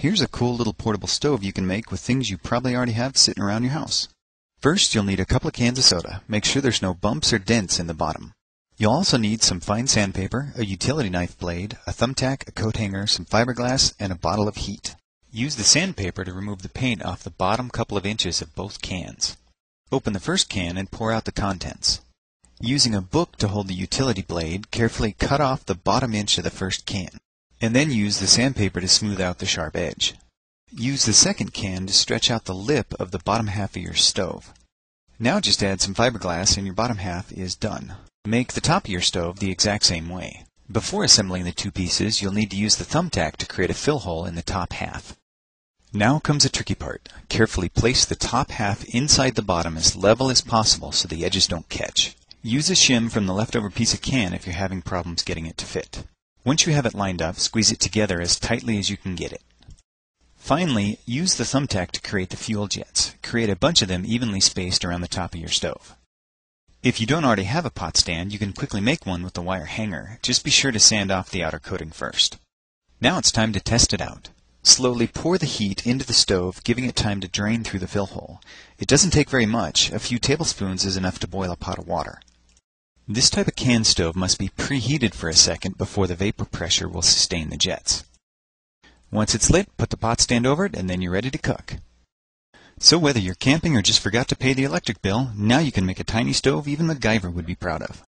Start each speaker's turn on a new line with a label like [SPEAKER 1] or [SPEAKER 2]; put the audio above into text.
[SPEAKER 1] Here's a cool little portable stove you can make with things you probably already have sitting around your house. First, you'll need a couple of cans of soda. Make sure there's no bumps or dents in the bottom. You'll also need some fine sandpaper, a utility knife blade, a thumbtack, a coat hanger, some fiberglass, and a bottle of heat. Use the sandpaper to remove the paint off the bottom couple of inches of both cans. Open the first can and pour out the contents. Using a book to hold the utility blade, carefully cut off the bottom inch of the first can, and then use the sandpaper to smooth out the sharp edge. Use the second can to stretch out the lip of the bottom half of your stove. Now just add some fiberglass and your bottom half is done. Make the top of your stove the exact same way. Before assembling the two pieces, you'll need to use the thumbtack to create a fill hole in the top half. Now comes the tricky part. Carefully place the top half inside the bottom as level as possible so the edges don't catch. Use a shim from the leftover piece of can if you're having problems getting it to fit. Once you have it lined up, squeeze it together as tightly as you can get it. Finally, use the thumbtack to create the fuel jets. Create a bunch of them evenly spaced around the top of your stove. If you don't already have a pot stand, you can quickly make one with a wire hanger. Just be sure to sand off the outer coating first. Now it's time to test it out. Slowly pour the heat into the stove, giving it time to drain through the fill hole. It doesn't take very much. A few tablespoons is enough to boil a pot of water. This type of can stove must be preheated for a second before the vapor pressure will sustain the jets. Once it's lit, put the pot stand over it, and then you're ready to cook. So whether you're camping or just forgot to pay the electric bill, now you can make a tiny stove even MacGyver would be proud of.